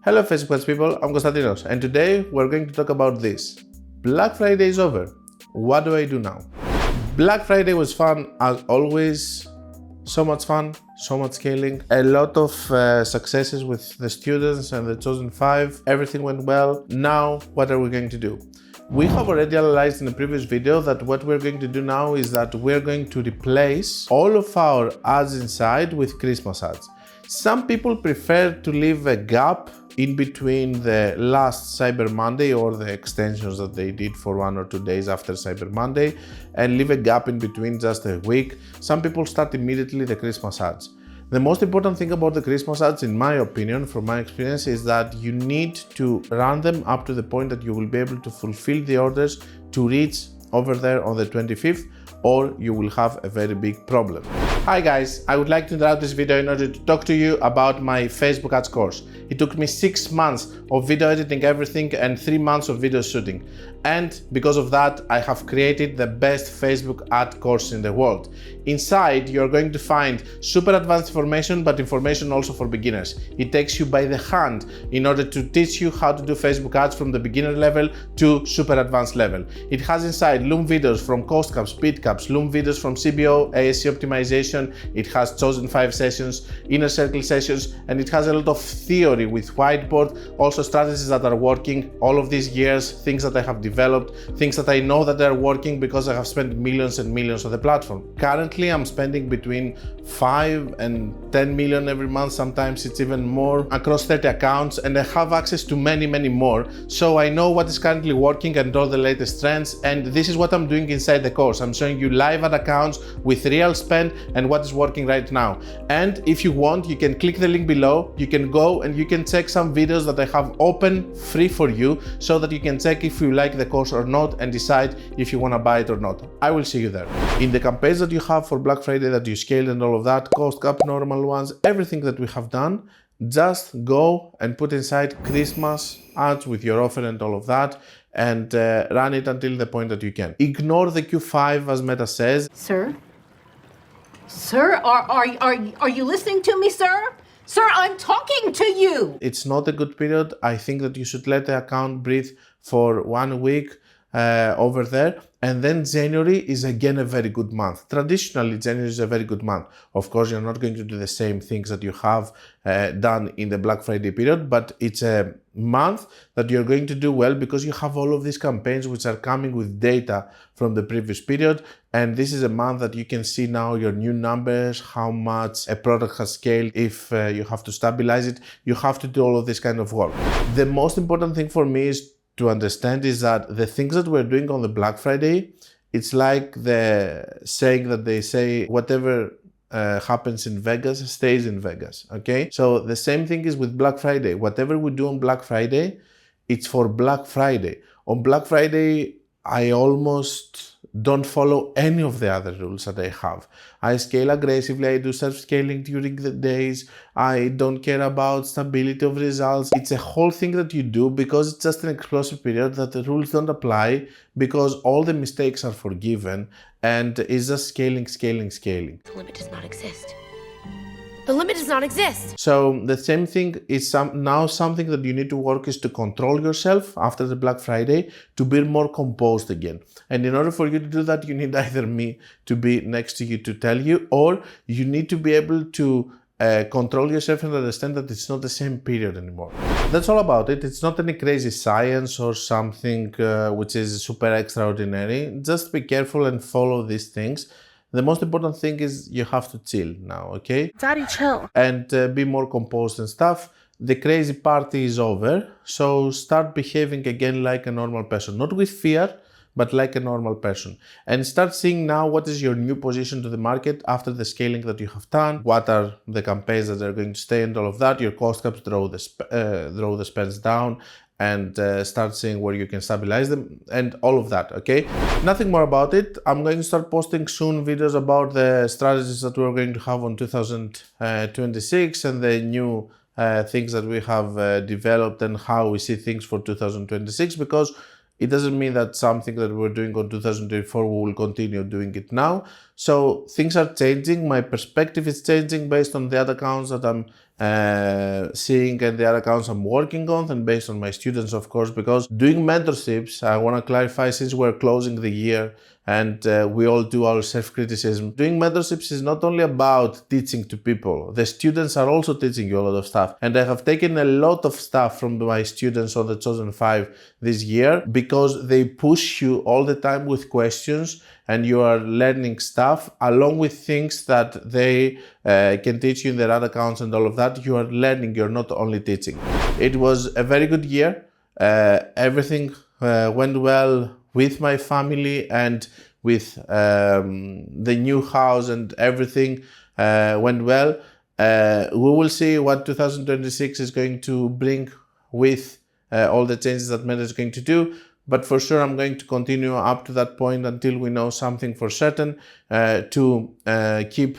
Hello Facebook people, I'm Konstantinos and today we're going to talk about this. Black Friday is over. What do I do now? Black Friday was fun as always. So much fun, so much scaling, a lot of successes with the students and the chosen 5. Everything went well. Now, what are we going to do? We have already analyzed in the previous video that what we're going to do now is that we're going to replace all of our ads inside with Christmas ads. Some people prefer to leave a gap in between the last Cyber Monday or the extensions that they did for 1 or 2 days after Cyber Monday and leave a gap in between just a week. Some people start immediately the Christmas ads. The most important thing about the Christmas ads, in my opinion, from my experience, is that you need to run them up to the point that you will be able to fulfill the orders to reach over there on the 25th, or you will have a very big problem. Hi guys, I would like to interrupt this video in order to talk to you about my Facebook ads course. It took me 6 months of video editing everything and 3 months of video shooting. And because of that, I have created the best Facebook ad course in the world. Inside, you're going to find super advanced information, but information also for beginners. It takes you by the hand in order to teach you how to do Facebook ads from the beginner level to super advanced level. It has inside Loom videos from cost caps, speed caps, Loom videos from CBO, ASC optimization. It has chosen 5 sessions, inner circle sessions, and it has a lot of theory with whiteboard, also strategies that are working all of these years, things that I have developed, things that I know that are working because I have spent millions and millions on the platform. Currently, I'm spending between 5 and 10 million every month, sometimes it's even more, across 30 accounts, and I have access to many more. So I know what is currently working and all the latest trends, and this is what I'm doing inside the course. I'm showing you live ad accounts with real spend and what is working right now. And if you want, you can click the link below, you can go and you can check some videos that I have open free for you so that you can check if you like the course or not and decide if you want to buy it or not. I will see you there. In the campaigns that you have for Black Friday that you scaled and all of that, cost cap, normal ones, everything that we have done, just go and put inside Christmas ads with your offer and all of that and run it until the point that you can. Ignore the Q5 as Meta says. Sir? Sir, are you listening to me, sir? Sir, I'm talking to you! It's not a good period. I think that you should let the account breathe for 1 week over there, and then January is again a very good month. Traditionally, January is a very good month. Of course, you're not going to do the same things that you have done in the Black Friday period, but it's a month that you're going to do well because you have all of these campaigns which are coming with data from the previous period, and this is a month that you can see now your new numbers, how much a product has scaled. If you have to stabilize it, you have to do all of this kind of work. The most important thing for me is to understand is that the things that we're doing on the Black Friday, it's like the saying that they say, whatever happens in Vegas stays in Vegas, okay? So the same thing is with Black Friday. Whatever we do on Black Friday, it's for Black Friday. On Black Friday, I almost don't follow any of the other rules that I have. I scale aggressively, I do self-scaling during the days, I don't care about stability of results. It's a whole thing that you do because it's just an explosive period that the rules don't apply because all the mistakes are forgiven and it's just scaling. The limit does not exist. The limit does not exist. So the same thing is now something that you need to work is to control yourself after the Black Friday to be more composed again. And in order for you to do that, you need either me to be next to you to tell you, or you need to be able to control yourself and understand that it's not the same period anymore. That's all about it. It's not any crazy science or something which is super extraordinary. Just be careful and follow these things. The most important thing is you have to chill now, okay? Daddy, chill. And be more composed and stuff. The crazy party is over, so start behaving again like a normal person. Not with fear, but like a normal person. And start seeing now what is your new position to the market after the scaling that you have done, what are the campaigns that are going to stay and all of that, your cost caps, draw the spends down, and start seeing where you can stabilize them and all of that, okay? Nothing more about it. I'm going to start posting soon videos about the strategies that we're going to have on 2026 and the new things that we have developed and how we see things for 2026, because it doesn't mean that something that we're doing on 2024 we will continue doing it now. So things are changing, my perspective is changing based on the ad accounts that I'm seeing and the other accounts I'm working on, and based on my students, of course, because doing mentorships, I want to clarify, since we're closing the year and we all do our self-criticism, doing mentorships is not only about teaching to people. The students are also teaching you a lot of stuff, and I have taken a lot of stuff from my students on the Chosen 5 this year, because they push you all the time with questions, and you are learning stuff along with things that they can teach you in their other accounts and all of that. You are learning, you're not only teaching. It was a very good year. Everything went well with my family and with the new house, and everything went well. We will see what 2026 is going to bring with all the changes that Meta is going to do. But for sure, I'm going to continue up to that point until we know something for certain, to keep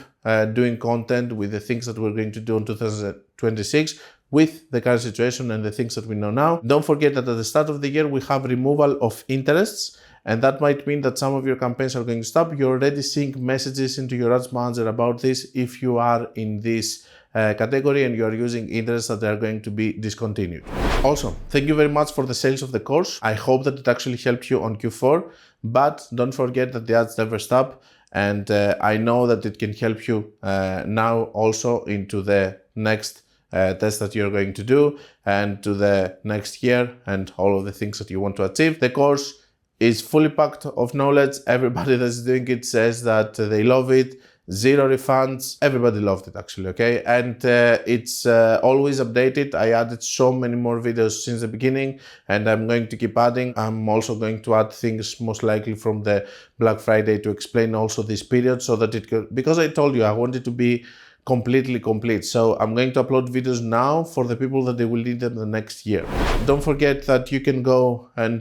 doing content with the things that we're going to do in 2026 with the current situation and the things that we know now. Don't forget that at the start of the year, we have removal of interests, and that might mean that some of your campaigns are going to stop. You're already seeing messages into your ads manager about this if you are in this category and you are using interests that are going to be discontinued. Also, thank you very much for the sales of the course. I hope that it actually helped you on Q4, but don't forget that the ads never stop, and I know that it can help you now also into the next test that you're going to do and to the next year and all of the things that you want to achieve. The course is fully packed of knowledge. Everybody that's doing it says that they love it. Zero refunds. Everybody loved it actually, okay? And it's always updated. I added so many more videos since the beginning, and I'm going to keep adding. I'm also going to add things most likely from the Black Friday to explain also this period, so that it could, because I told you I wanted to be completely complete. So I'm going to upload videos now for the people that they will need them the next year. Don't forget that you can go and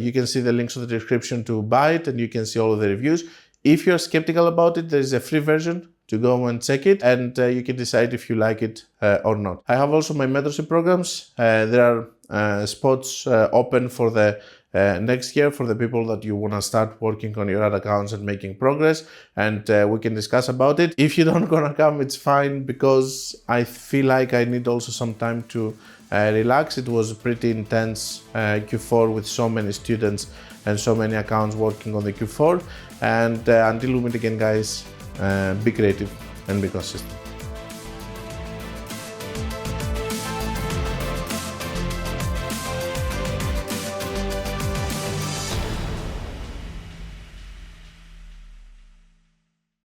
you can see the links in the description to buy it, and you can see all of the reviews. If you're skeptical about it, there is a free version to go and check it, and you can decide if you like it or not. I have also my mentorship programs. There are spots open for the next year for the people that you want to start working on your ad accounts and making progress, and we can discuss about it. If you don't gonna come, it's fine, because I feel like I need also some time to relax. It was a pretty intense Q4 with so many students and so many accounts working on the Q4, and until we meet again, guys, be creative and be consistent.